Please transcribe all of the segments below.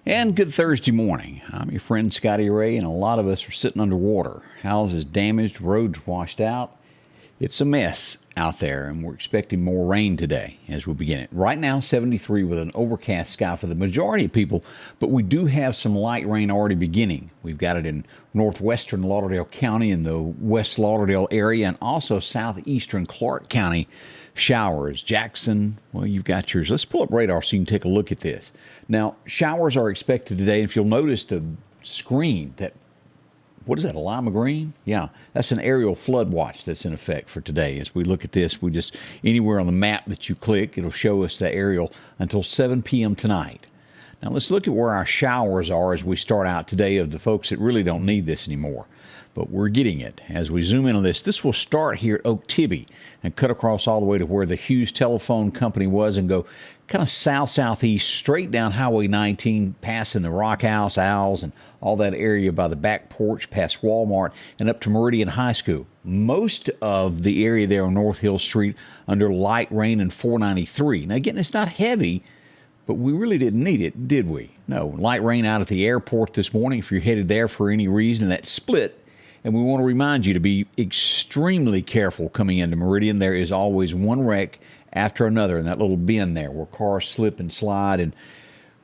And good Thursday morning. I'm your friend Scotty Ray, and a lot of us are sitting underwater. Houses damaged, roads washed out. It's a mess out there, and we're expecting more rain today as we begin it. Right now, 73 with an overcast sky for the majority of people, but we do have some light rain already beginning. We've got it in northwestern Lauderdale County in the West Lauderdale area, and also southeastern Clark County showers. Jackson, well, you've got yours. Let's pull up radar so you can take a look at this. Now, showers are expected today. If you'll notice the screen, what is that, a lima green? Yeah, that's an aerial flood watch that's in effect for today. As we look at this, anywhere on the map that you click, it'll show us the aerial until 7 p.m. tonight. Now, let's look at where our showers are as we start out today of the folks that really don't need this anymore. But we're getting it. As we zoom in on this, this will start here at Oak Tibby and cut across all the way to where the Hughes Telephone Company was and go kind of south-southeast, straight down Highway 19, passing the Rock House, Owls, and all that area by the back porch, past Walmart, and up to Meridian High School. Most of the area there on North Hill Street under light rain and 493. Now, again, it's not heavy, but we really didn't need it, did we? No, light rain out at the airport this morning if you're headed there for any reason. That split. And we want to remind you to be extremely careful coming into Meridian. There is always one wreck after another in that little bend there where cars slip and slide, and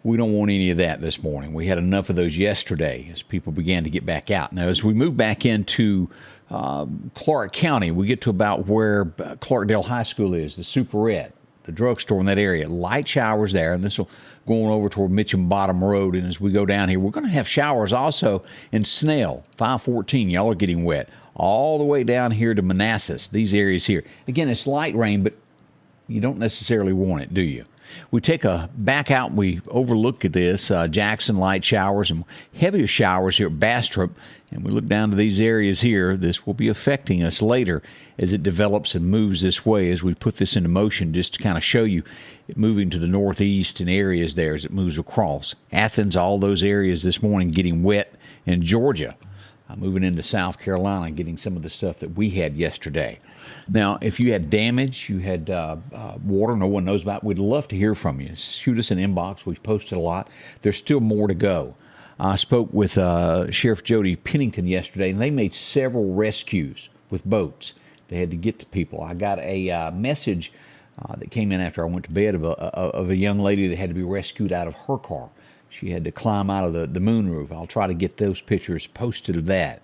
we don't want any of that this morning. We had enough of those yesterday as people began to get back out. Now, as we move back into Clark County, we get to about where Clarkdale High School is, the Super Ed, the drugstore in that area. Light showers there, and this will go on over toward Mitcham Bottom Road. And as we go down here, we're going to have showers also in Snell, 514. Y'all are getting wet. All the way down here to Manassas, these areas here. Again, it's light rain, but you don't necessarily want it, do you? We take a back out and we overlook at this, Jackson, light showers and heavier showers here at Bastrop. And we look down to these areas here. This will be affecting us later as it develops and moves this way as we put this into motion, just to kind of show you it moving to the northeast in areas there as it moves across. Athens, all those areas this morning getting wet, in Georgia. Moving into South Carolina, getting some of the stuff that we had yesterday. Now, if you had damage, you had water no one knows about, we'd love to hear from you. Shoot us an inbox. We've posted a lot. There's still more to go. I spoke with Sheriff Jody Pennington yesterday, and they made several rescues with boats. They had to get to people. I got a message that came in after I went to bed of a young lady that had to be rescued out of her car. She had to climb out of the moonroof. I'll try to get those pictures posted of that.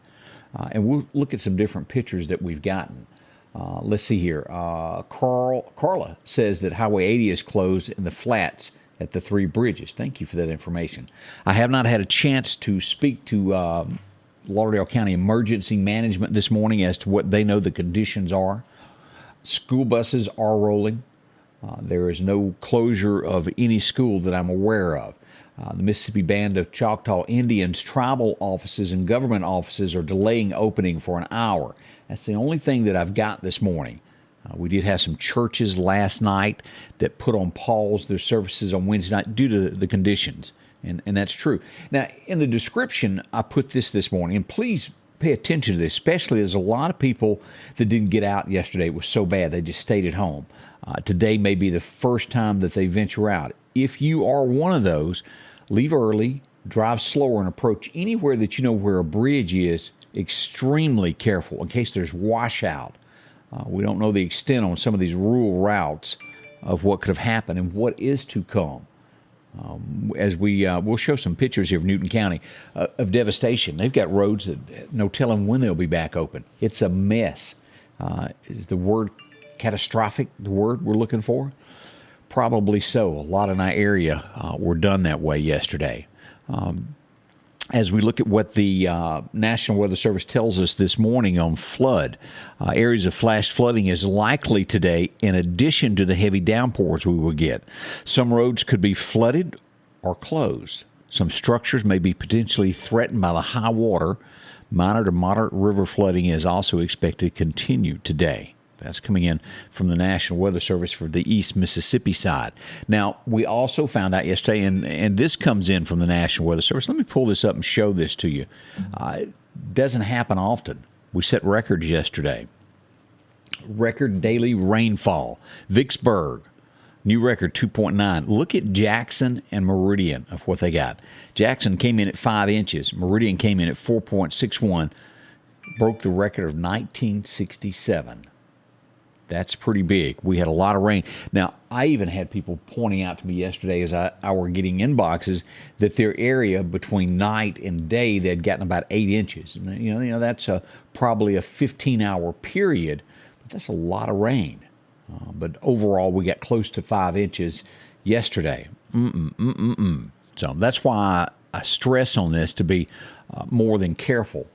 And we'll look at some different pictures that we've gotten. Let's see here. Carla says that Highway 80 is closed in the flats at the three bridges. Thank you for that information. I have not had a chance to speak to Lauderdale County Emergency Management this morning as to what they know the conditions are. School buses are rolling. There is no closure of any school that I'm aware of. The Mississippi Band of Choctaw Indians tribal offices and government offices are delaying opening for an hour. That's the only thing that I've got this morning. We did have some churches last night that put on pause their services on Wednesday night due to the conditions, and that's true. Now, in the description, I put this morning, and please pay attention to this, especially there's a lot of people that didn't get out yesterday. It was so bad they just stayed at home. Today may be the first time that they venture out. If you are one of those, leave early, drive slower, and approach anywhere that you know where a bridge is extremely careful in case there's washout. We don't know the extent on some of these rural routes of what could have happened and what is to come. As we'll show some pictures here of Newton County of devastation. They've got roads that no telling when they'll be back open. It's a mess. Is the word catastrophic the word we're looking for? Probably so. A lot in our area were done that way yesterday. As we look at what the National Weather Service tells us this morning on flood, areas of flash flooding is likely today in addition to the heavy downpours we will get. Some roads could be flooded or closed. Some structures may be potentially threatened by the high water. Minor to moderate river flooding is also expected to continue today. That's coming in from the National Weather Service for the East Mississippi side. Now, we also found out yesterday, and this comes in from the National Weather Service. Let me pull this up and show this to you. It doesn't happen often. We set records yesterday. Record daily rainfall. Vicksburg, New record 2.9. Look at Jackson and Meridian of what they got. Jackson came in at 5 inches. Meridian came in at 4.61. Broke the record of 1967. That's pretty big. We had a lot of rain. Now, I even had people pointing out to me yesterday as I were getting inboxes that their area between night and day, they had gotten about 8 inches. And, you know that's probably a 15-hour period, but that's a lot of rain. But overall, we got close to 5 inches yesterday. So that's why I stress on this to be more than careful.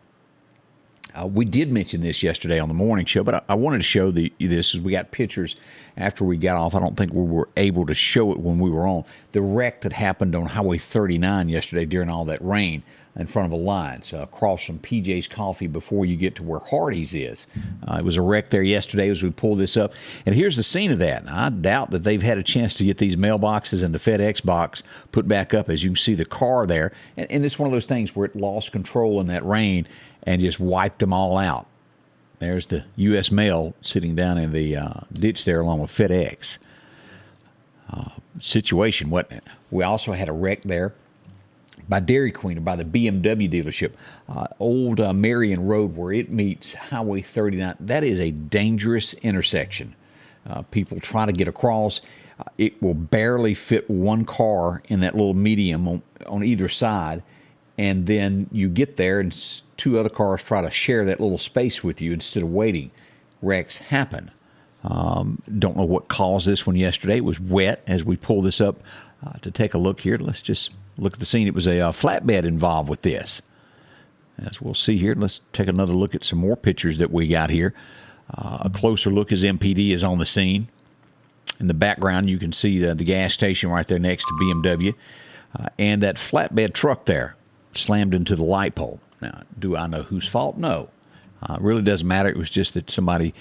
We did mention this yesterday on the morning show, but I wanted to show this as we got pictures after we got off. I don't think we were able to show it when we were on. The wreck that happened on Highway 39 yesterday during all that rain in front of a Lions, across from PJ's Coffee before you get to where Hardee's is. It was a wreck there yesterday as we pulled this up. And here's the scene of that. I doubt that they've had a chance to get these mailboxes and the FedEx box put back up. As you can see the car there. And it's one of those things where it lost control in that rain and just wiped them all out. There's the U.S. mail sitting down in the ditch there along with FedEx. Situation. We also had a wreck there by Dairy Queen, or by the BMW dealership, Old Marion Road, where it meets Highway 39. That is a dangerous intersection. People try to get across. It will barely fit one car in that little medium on either side, and then you get there and 2 other cars try to share that little space with you instead of waiting. Wrecks happen. Don't know what caused this one yesterday. It was wet as we pulled this up to take a look here. Let's just look at the scene. It was a flatbed involved with this. As we'll see here, let's take another look at some more pictures that we got here. A closer look as MPD is on the scene. In the background, you can see the gas station right there next to BMW. And that flatbed truck there slammed into the light pole. Now, do I know whose fault? No. It really doesn't matter. It was just that somebody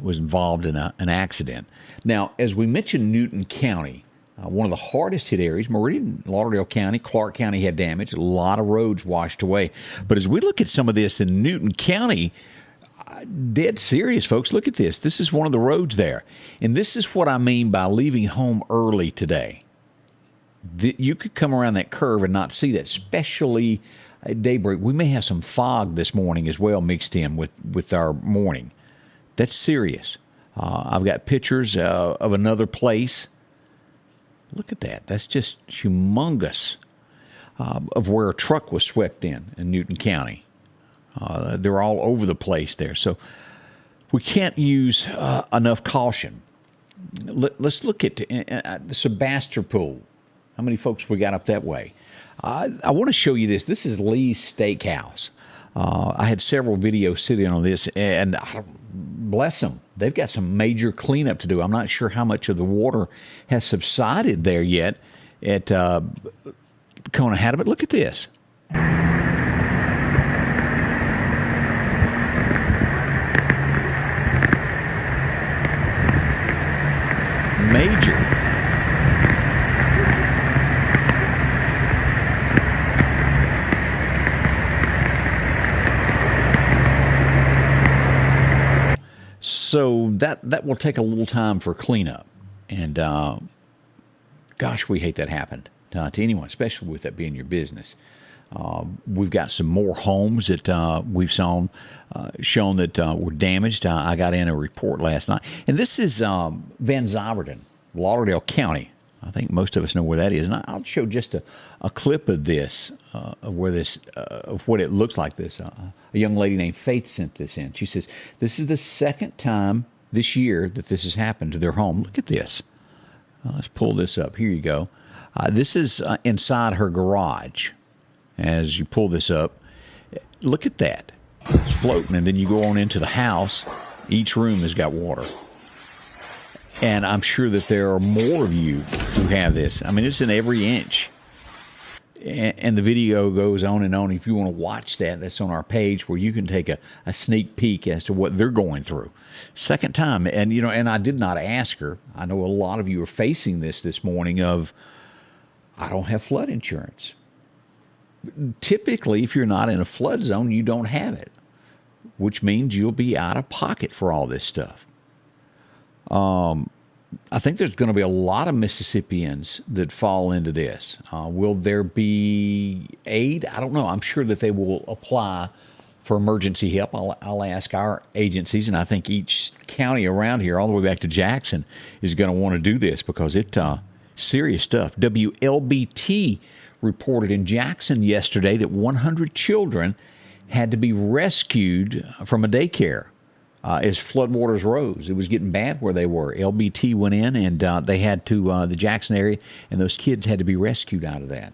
was involved in an accident. Now, as we mentioned, Newton County, one of the hardest hit areas, Meridian, Lauderdale County, Clark County had damage. A lot of roads washed away. But as we look at some of this in Newton County, dead serious, folks. Look at this. This is one of the roads there. And this is what I mean by leaving home early today. You could come around that curve and not see that, especially at daybreak. We may have some fog this morning as well mixed in with our morning. That's serious. I've got pictures of another place. Look at that. That's just humongous of where a truck was swept in Newton County. They're all over the place there. So we can't use enough caution. Let's look at the Sebastopol. How many folks we got up that way? I want to show you this. This is Lee's Steakhouse. I had several videos sitting on this, and bless them, they've got some major cleanup to do. I'm not sure how much of the water has subsided there yet at Conehatta, but look at this. Major. So that will take a little time for cleanup. And gosh, we hate that happened to anyone, especially with that being your business. We've got some more homes that we've shown that were damaged. I got in a report last night. And this is Van Zyverton, Lauderdale County. I think most of us know where that is. And I'll show just a clip of this, of what it looks like. A young lady named Faith sent this in. She says, this is the second time this year that this has happened to their home. Look at this. Let's pull this up. Here you go. This is inside her garage. As you pull this up, look at that. It's floating. And then you go on into the house. Each room has got water. And I'm sure that there are more of you who have this. I mean, it's in every inch. And the video goes on and on. If you want to watch that, that's on our page where you can take a sneak peek as to what they're going through. Second time. And, and I did not ask her. I know a lot of you are facing this morning of, I don't have flood insurance. Typically, if you're not in a flood zone, you don't have it, which means you'll be out of pocket for all this stuff. I think there's going to be a lot of Mississippians that fall into this. Will there be aid? I don't know. I'm sure that they will apply for emergency help. I'll ask our agencies, and I think each county around here, all the way back to Jackson, is going to want to do this because it's serious stuff. WLBT reported in Jackson yesterday that 100 children had to be rescued from a daycare as floodwaters rose. It was getting bad where they were. LBT went in, and they had to the Jackson area, and those kids had to be rescued out of that.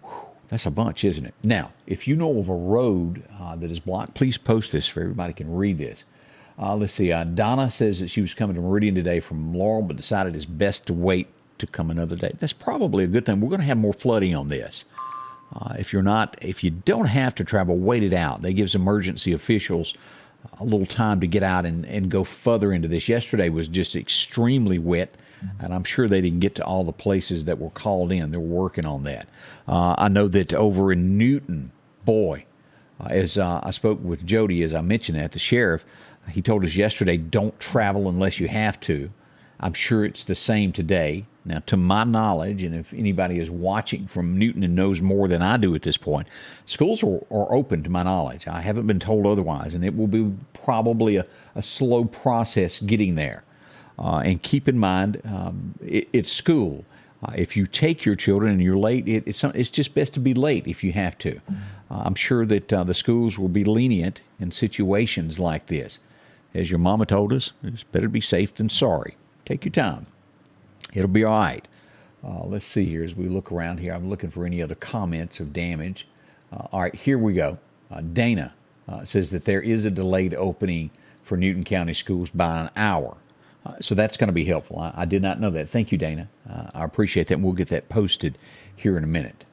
Whew, that's a bunch, isn't it? Now, if you know of a road that is blocked, please post this so everybody can read this. Let's see. Donna says that she was coming to Meridian today from Laurel, but decided it's best to wait to come another day. That's probably a good thing. We're going to have more flooding on this. If you don't have to travel, wait it out. That gives emergency officials a little time to get out and go further into this. Yesterday was just extremely wet, and I'm sure they didn't get to all the places that were called in. They're working on that. I know that over in Newton, boy, as I spoke with Jody, as I mentioned that, the sheriff, he told us yesterday, don't travel unless you have to. I'm sure it's the same today. Now, to my knowledge, and if anybody is watching from Newton and knows more than I do at this point, schools are open to my knowledge. I haven't been told otherwise, and it will be probably a slow process getting there. And keep in mind, it's school. If you take your children and you're late, it's just best to be late if you have to. I'm sure that the schools will be lenient in situations like this. As your mama told us, it's better to be safe than sorry. Take your time. It'll be all right. Let's see here as we look around here. I'm looking for any other comments of damage. All right, here we go. Dana says that there is a delayed opening for Newton County schools by an hour. So that's going to be helpful. I did not know that. Thank you, Dana. I appreciate that, and we'll get that posted here in a minute.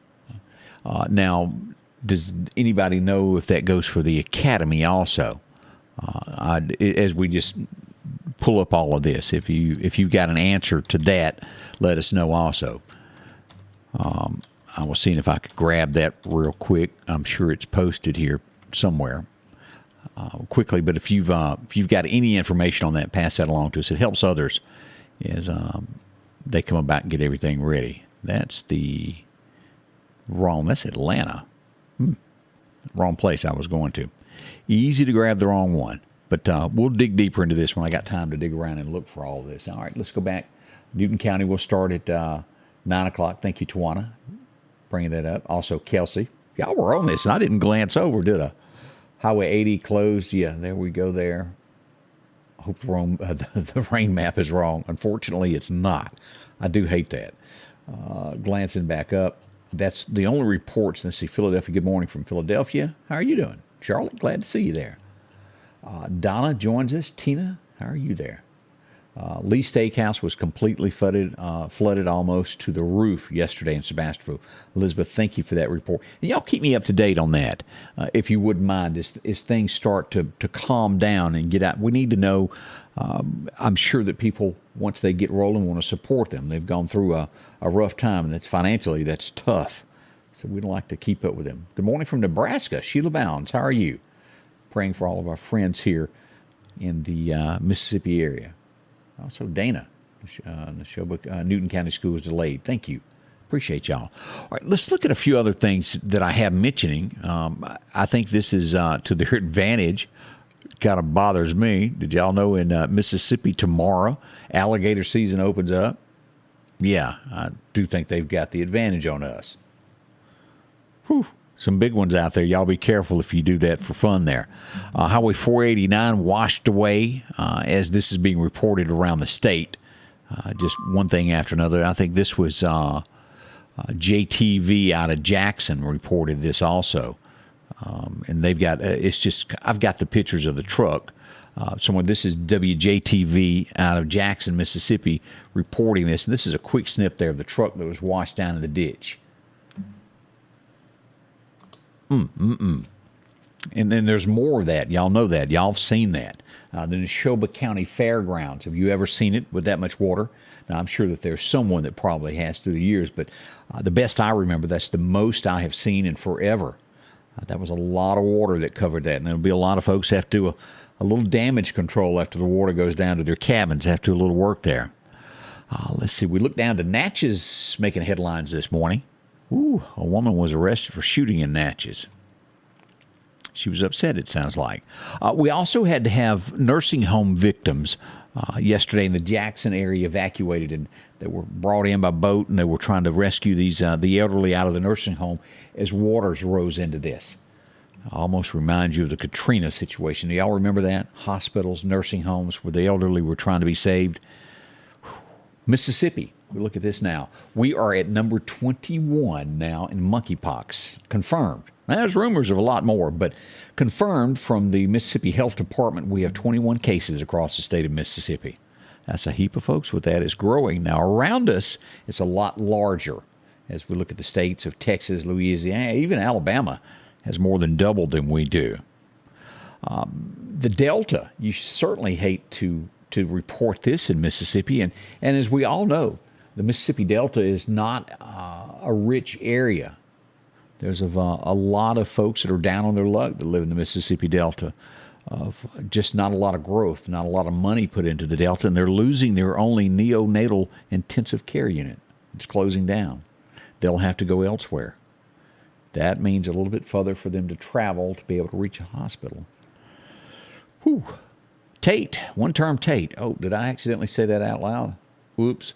Now, does anybody know if that goes for the academy also? As we just pull up all of this, if you've got an answer to that, let us know also. I was seeing if I could grab that real quick. I'm sure it's posted here somewhere quickly. But if you've got any information on that, pass that along to us. It helps others as they come about and get everything ready. That's That's Atlanta. Wrong place I was going to. Easy to grab the wrong one. But we'll dig deeper into this when I got time to dig around and look for all of this. All right, let's go back. Newton County will start at 9 o'clock. Thank you, Tawana, bringing that up. Also, Kelsey. Y'all were on this, and I didn't glance over, did I? Highway 80 closed. Yeah, there we go there. I hope the rain map is wrong. Unfortunately, it's not. I do hate that. Glancing back up, that's the only reports. Let's see, Philadelphia. Good morning from Philadelphia. How are you doing? Charlotte, glad to see you there. Donna joins us. Tina, how are you there? Lee Steakhouse was completely flooded almost to the roof yesterday in Sebastopol. Elizabeth, thank you for that report. And y'all keep me up to date on that, if you wouldn't mind, as things start to calm down and get out. We need to know. I'm sure that people, once they get rolling, want to support them. They've gone through a rough time, and that's tough. So we'd like to keep up with them. Good morning from Nebraska. Sheila Bounds, how are you? Praying for all of our friends here in the Mississippi area. Also, Dana, Newton County School is delayed. Thank you. Appreciate y'all. All right, let's look at a few other things that I have mentioning. I think this is to their advantage. Kind of bothers me. Did y'all know in Mississippi tomorrow, alligator season opens up? Yeah, I do think they've got the advantage on us. Whew. Some big ones out there. Y'all be careful if you do that for fun there. Highway 489 washed away as this is being reported around the state. Just one thing after another. I think this was JTV out of Jackson reported this also. And they've got, I've got the pictures of the truck. This is WJTV out of Jackson, Mississippi reporting this. And this is a quick snip there of the truck that was washed down in the ditch. And then there's more of that. Y'all know that. Y'all have seen that. The Neshoba County Fairgrounds. Have you ever seen it with that much water? Now, I'm sure that there's someone that probably has through the years, but the best I remember, that's the most I have seen in forever. That was a lot of water that covered that, and there'll be a lot of folks have to do a little damage control after the water goes down to their cabins, have to do a little work there. Let's see. We look down to Natchez making headlines this morning. Ooh, a woman was arrested for shooting in Natchez. She was upset, it sounds like. We also had to have nursing home victims yesterday in the Jackson area evacuated, and they were brought in by boat, and they were trying to rescue the elderly out of the nursing home as waters rose into this. Almost reminds you of the Katrina situation. Do y'all remember that? Hospitals, nursing homes where the elderly were trying to be saved. Mississippi. We look at this now. We are at number 21 now in monkeypox, confirmed. Now, there's rumors of a lot more, but confirmed from the Mississippi Health Department, we have 21 cases across the state of Mississippi. That's a heap of folks with that. It's growing. Now, around us, it's a lot larger. As we look at the states of Texas, Louisiana, even Alabama has more than doubled than we do. The Delta, you certainly hate to report this in Mississippi. And as we all know, the Mississippi Delta is not a rich area. There's a lot of folks that are down on their luck that live in the Mississippi Delta. Of just not a lot of growth, not a lot of money put into the Delta, and they're losing their only neonatal intensive care unit. It's closing down. They'll have to go elsewhere. That means a little bit further for them to travel to be able to reach a hospital. Whew. Tate, one-term Tate. Oh, did I accidentally say that out loud? Whoops.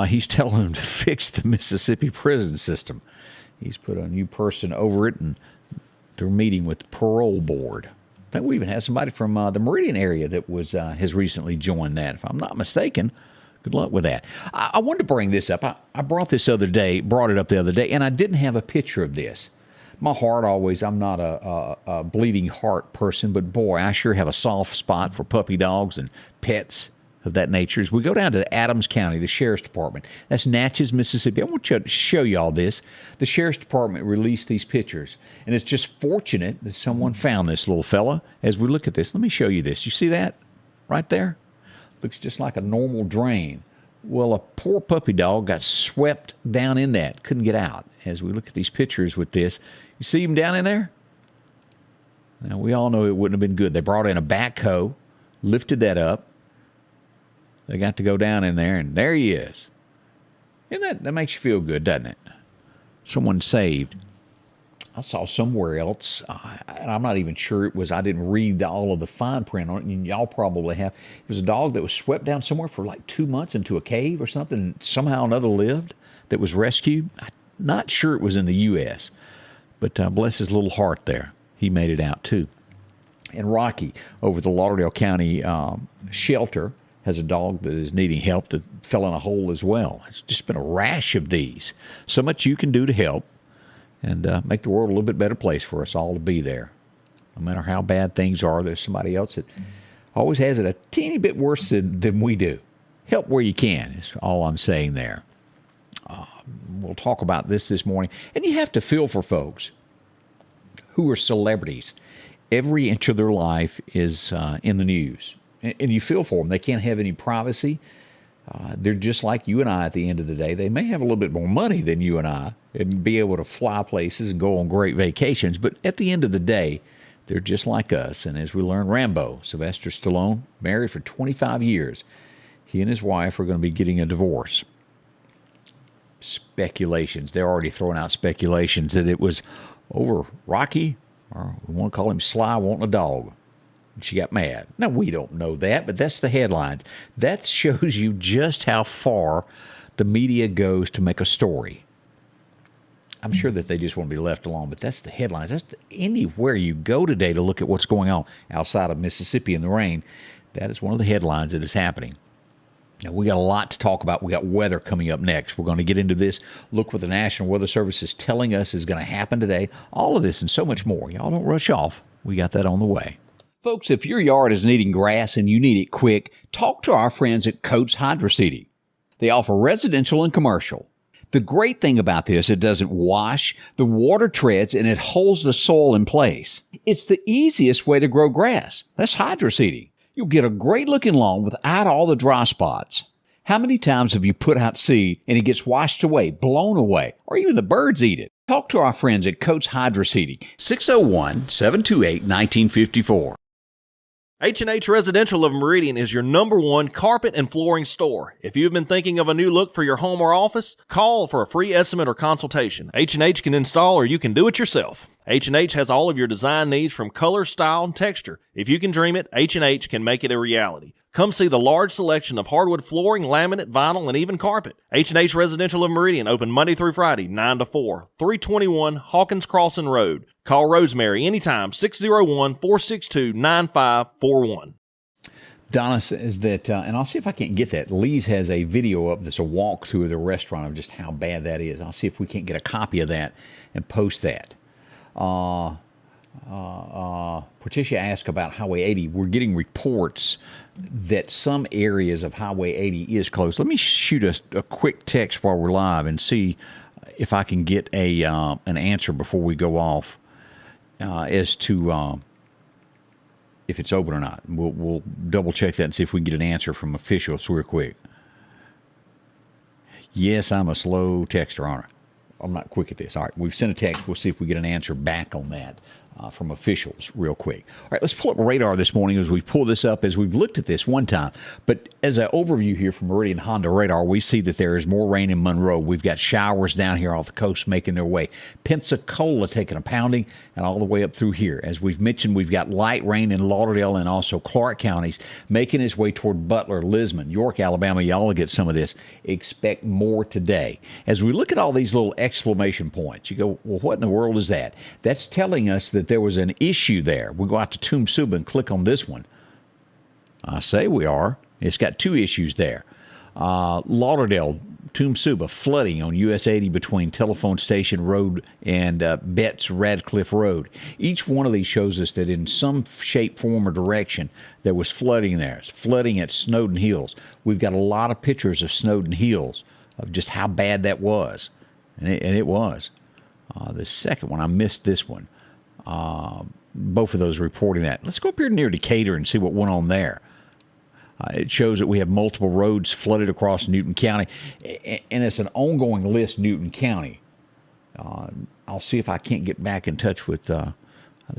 He's telling them to fix the Mississippi prison system. He's put a new person over it, and they're meeting with the parole board. I think we even had somebody from the Meridian area that has recently joined that, if I'm not mistaken. Good luck with that. I wanted to bring this up. I brought it up the other day, and I didn't have a picture of this. My heart always, I'm not a bleeding heart person, but boy, I sure have a soft spot for puppy dogs and pets of that nature. As we go down to Adams County, the Sheriff's Department, that's Natchez, Mississippi. I want to show you all this. The Sheriff's Department released these pictures, and it's just fortunate that someone found this little fella. As we look at this, let me show you this. You see that right there? Looks just like a normal drain. Well, a poor puppy dog got swept down in that, couldn't get out. As we look at these pictures with this, you see him down in there? Now, we all know it wouldn't have been good. They brought in a backhoe, lifted that up. They got to go down in there, and there he is. And that makes you feel good, doesn't it? Someone saved. I saw somewhere else, and I'm not even sure it was, I didn't read all of the fine print on it, and y'all probably have. It was a dog that was swept down somewhere for like 2 months into a cave or something, and somehow or another lived, that was rescued. I'm not sure it was in the U.S., but bless his little heart there. He made it out, too. And Rocky, over the Lauderdale County shelter, has a dog that is needing help that fell in a hole as well. It's just been a rash of these. So much you can do to help and make the world a little bit better place for us all to be there. No matter how bad things are, there's somebody else that always has it a teeny bit worse than we do. Help where you can is all I'm saying there. We'll talk about this morning. And you have to feel for folks who are celebrities. Every inch of their life is in the news. And you feel for them. They can't have any privacy. They're just like you and I at the end of the day. They may have a little bit more money than you and I and be able to fly places and go on great vacations. But at the end of the day, they're just like us. And as we learn, Rambo, Sylvester Stallone, married for 25 years. He and his wife are going to be getting a divorce. Speculations. They're already throwing out speculations that it was over Rocky, or we want to call him Sly, wanting a dog. She got mad. Now, we don't know that, but that's the headlines. That shows you just how far the media goes to make a story. I'm sure that they just want to be left alone, but that's the headlines. Anywhere you go today to look at what's going on outside of Mississippi in the rain, that is one of the headlines that is happening. Now, we got a lot to talk about. We got weather coming up next. We're going to get into this, look what the National Weather Service is telling us is going to happen today. All of this and so much more. Y'all don't rush off. We got that on the way. Folks, if your yard is needing grass and you need it quick, talk to our friends at Coates Hydro Seeding. They offer residential and commercial. The great thing about this, it doesn't wash, the water treads, and it holds the soil in place. It's the easiest way to grow grass. That's hydro seeding. You'll get a great-looking lawn without all the dry spots. How many times have you put out seed and it gets washed away, blown away, or even the birds eat it? Talk to our friends at Coates Hydro Seating, 601-728-1954. H&H Residential of Meridian is your #1 carpet and flooring store. If you've been thinking of a new look for your home or office, call for a free estimate or consultation. H&H can install or you can do it yourself. H&H has all of your design needs from color, style, and texture. If you can dream it, H&H can make it a reality. Come see the large selection of hardwood flooring, laminate, vinyl, and even carpet. H&H Residential of Meridian, open Monday through Friday, 9 to 4, 321 Hawkins Crossing Road. Call Rosemary anytime, 601-462-9541. Donna says that, and I'll see if I can't get that. Lee's has a video up that's a walkthrough of the restaurant of just how bad that is. I'll see if we can't get a copy of that and post that. Patricia asked about Highway 80. We're getting reports that some areas of Highway 80 is closed. Let me shoot a quick text while we're live and see if I can get an answer before we go off as to if it's open or not. We'll double check that and see if we can get an answer from officials real quick. Yes, I'm a slow texter, aren't I? I'm not quick at this. All right, we've sent a text. We'll see if we get an answer back on that from officials real quick. All right, let's pull up a radar this morning as we pull this up, as we've looked at this one time. But as an overview here from Meridian Honda radar, we see that there is more rain in Monroe. We've got showers down here off the coast making their way. Pensacola taking a pounding and all the way up through here. As we've mentioned, we've got light rain in Lauderdale and also Clark counties making its way toward Butler, Lisbon, York, Alabama. Y'all will get some of this. Expect more today. As we look at all these little exclamation points, you go, well, what in the world is that? That's telling us that there was an issue there. We go out to Tomb Suba and click on this one. I say we are. It's got two issues there. Lauderdale, Tomb Suba, flooding on US 80 between Telephone Station Road and Betts Radcliffe Road. Each one of these shows us that in some shape, form, or direction there was flooding there. It's flooding at Snowden Hills. We've got a lot of pictures of Snowden Hills of just how bad that was. And it was. The second one, I missed this one. Both of those reporting that. Let's go up here near Decatur and see what went on there. It shows that we have multiple roads flooded across Newton County, and it's an ongoing list, Newton County. I'll see if I can't get back in touch with the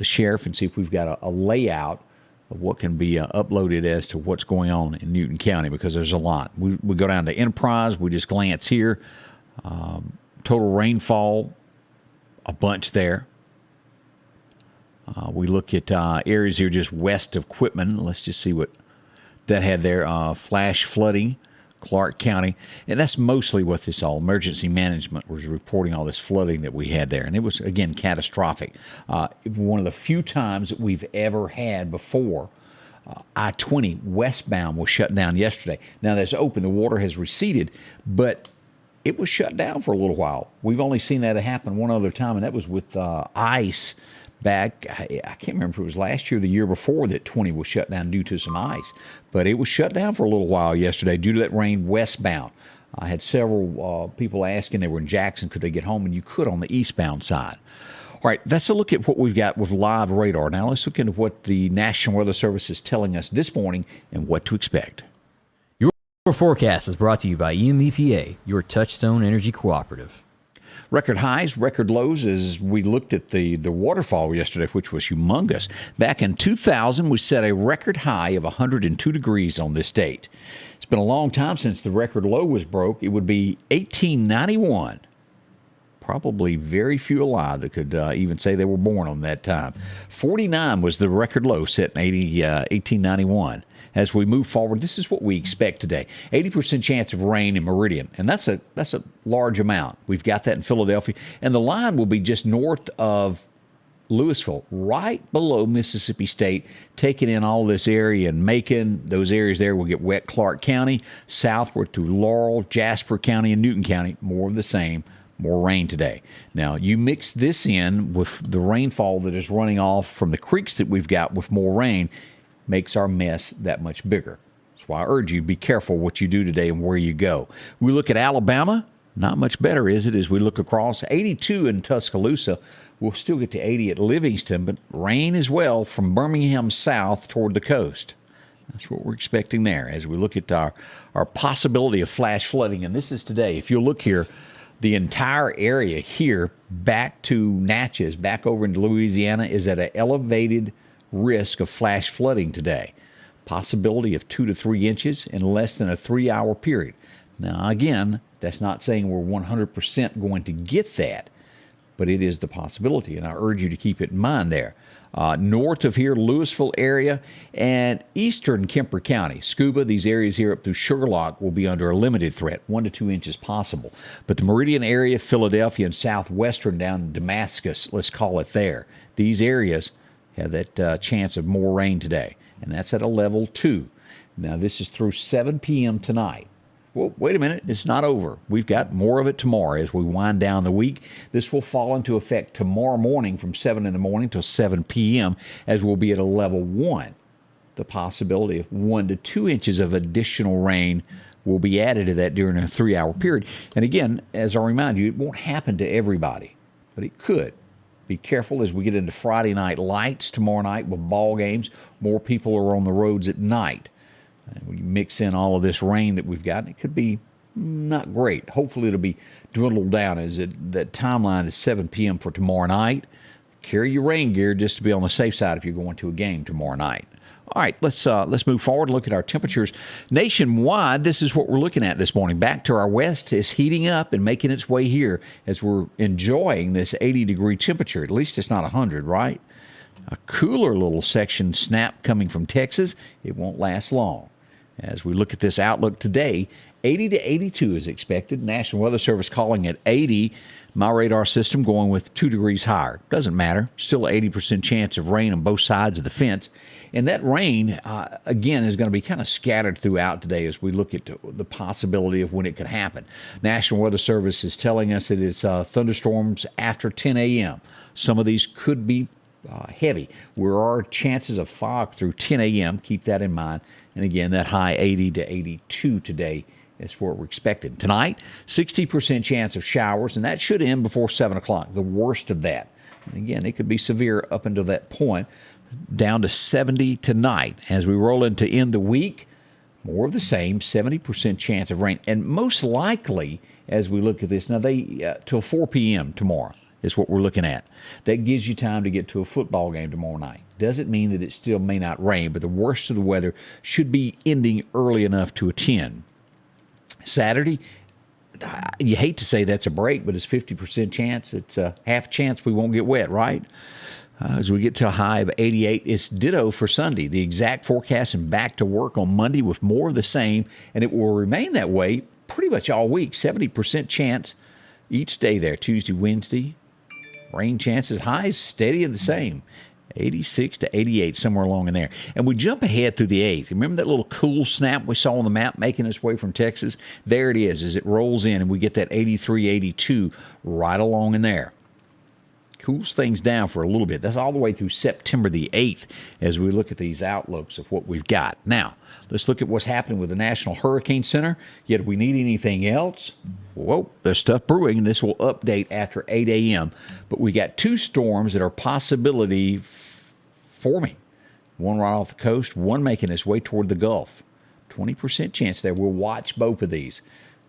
sheriff and see if we've got a layout of what can be uploaded as to what's going on in Newton County, because there's a lot. We go down to Enterprise, we just glance here. Total rainfall, a bunch there. We look at areas here just west of Quitman. Let's just see what that had there. Flash flooding, Clark County. And that's mostly what this all, emergency management was reporting all this flooding that we had there. And it was, again, catastrophic. One of the few times that we've ever had before. I-20 westbound was shut down yesterday. Now that's open. The water has receded, but it was shut down for a little while. We've only seen that happen one other time, and that was with ice back. I can't remember if it was last year or the year before that 20 was shut down due to some ice. But it was shut down for a little while yesterday due to that rain westbound. I had several people asking, they were in Jackson, could they get home? And you could on the eastbound side. All right, that's a look at what we've got with live radar. Now let's look into what the National Weather Service is telling us this morning and what to expect. Your forecast is brought to you by EMEPA, your Touchstone Energy Cooperative. Record highs, record lows, as we looked at the waterfall yesterday, which was humongous. Back in 2000, we set a record high of 102 degrees on this date. It's been a long time since the record low was broke. It would be 1891. Probably very few alive that could even say they were born on that time. 49 was the record low set in 1891. As we move forward, this is what we expect today. 80% chance of rain in Meridian, and that's a large amount. We've got that in Philadelphia. And the line will be just north of Louisville, right below Mississippi State, taking in all this area and Macon. Those areas there will get wet. Clark County, southward through Laurel, Jasper County, and Newton County, more of the same. More rain today. Now, you mix this in with the rainfall that is running off from the creeks that we've got with more rain, makes our mess that much bigger. That's why I urge you, be careful what you do today and where you go. We look at Alabama, not much better, is it, as we look across. 82 in Tuscaloosa. We'll still get to 80 at Livingston, but rain as well from Birmingham south toward the coast. That's what we're expecting there as we look at our possibility of flash flooding. And this is today. If you'll look here, The entire area here back to Natchez, back over into Louisiana, is at an elevated risk of flash flooding today. Possibility of 2 to 3 inches in less than a 3-hour period. Now, again, that's not saying we're 100% going to get that, but it is the possibility, and I urge you to keep it in mind there. North of here, Louisville area, and eastern Kemper County, Scuba, these areas here up through Sugarlock will be under a limited threat, 1 to 2 inches possible. But the Meridian area, Philadelphia, and southwestern down in Damascus, let's call it there, these areas have that chance of more rain today, and that's at a level 2. Now, this is through 7 p.m. tonight. Well, wait a minute, it's not over. We've got more of it tomorrow as we wind down the week. This will fall into effect tomorrow morning from 7 in the morning till 7 p.m. as we'll be at a level 1. The possibility of 1 to 2 inches of additional rain will be added to that during a 3-hour period. And again, as I remind you, it won't happen to everybody, but it could. Be careful as we get into Friday night lights tomorrow night with ball games. More people are on the roads at night. We mix in all of this rain that we've got, it could be not great. Hopefully it'll be dwindled down as that timeline is 7 p.m. for tomorrow night. Carry your rain gear just to be on the safe side if you're going to a game tomorrow night. All right, let's move forward and look at our temperatures. Nationwide, this is what we're looking at this morning. Back to our west is heating up and making its way here as we're enjoying this 80-degree temperature. At least it's not 100, right? A cooler little section snap coming from Texas. It won't last long. As we look at this outlook today, 80 to 82 is expected. National Weather Service calling it 80. My radar system going with 2 degrees higher. Doesn't matter. Still an 80% chance of rain on both sides of the fence. And that rain, again, is going to be kind of scattered throughout today as we look at the possibility of when it could happen. National Weather Service is telling us it is thunderstorms after 10 a.m. Some of these could be heavy. There are chances of fog through 10 a.m. Keep that in mind. And again, that high 80 to 82 today is what we're expecting. Tonight, 60% chance of showers, and that should end before 7 o'clock, the worst of that. And again, it could be severe up until that point, down to 70 tonight. As we roll into end the week, more of the same, 70% chance of rain. And most likely, as we look at this, now till 4 p.m. tomorrow is what we're looking at. That gives you time to get to a football game tomorrow night. Doesn't mean that it still may not rain, but the worst of the weather should be ending early enough to attend. Saturday, you hate to say that's a break, but it's 50% chance. It's a half chance we won't get wet, right? As we get to a high of 88, it's ditto for Sunday. The exact forecast and back to work on Monday with more of the same, and it will remain that way pretty much all week. 70% chance each day there, Tuesday, Wednesday. Rain chances, highs steady and the same. 86 to 88, somewhere along in there. And we jump ahead through the 8th. Remember that little cool snap we saw on the map making its way from Texas? There it is as it rolls in, and we get that 83, 82 right along in there. Cools things down for a little bit. That's all the way through September the 8th as we look at these outlooks of what we've got. Now, let's look at what's happening with the National Hurricane Center. Yet if we need anything else, whoa, there's stuff brewing, and this will update after 8 a.m. But we got 2 storms that are possibility forming. One right off the coast, one making its way toward the Gulf. 20% chance there. We'll watch both of these.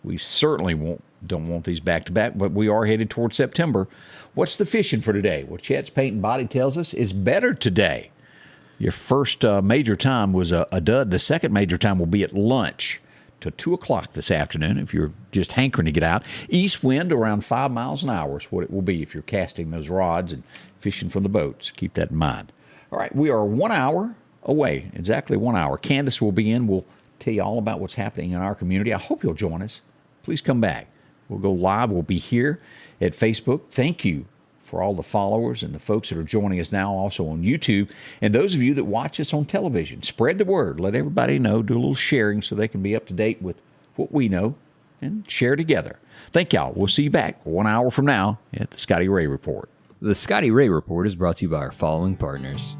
We certainly don't want these back-to-back, but we are headed toward September. What's the fishing for today? Well, Chet's Paint and Body tells us it's better today. Your first major time was a dud. The second major time will be at lunch to 2 o'clock this afternoon if you're just hankering to get out. East wind around 5 miles an hour is what it will be if you're casting those rods and fishing from the boats. Keep that in mind. All right, we are 1 hour away, exactly 1 hour. Candace will be in. We'll tell you all about what's happening in our community. I hope you'll join us. Please come back. We'll go live. We'll be here at Facebook. Thank you for all the followers and the folks that are joining us now also on YouTube. And those of you that watch us on television, spread the word. Let everybody know. Do a little sharing so they can be up to date with what we know and share together. Thank y'all. We'll see you back 1 hour from now at the Scotty Ray Report. The Scotty Ray Report is brought to you by our following partners: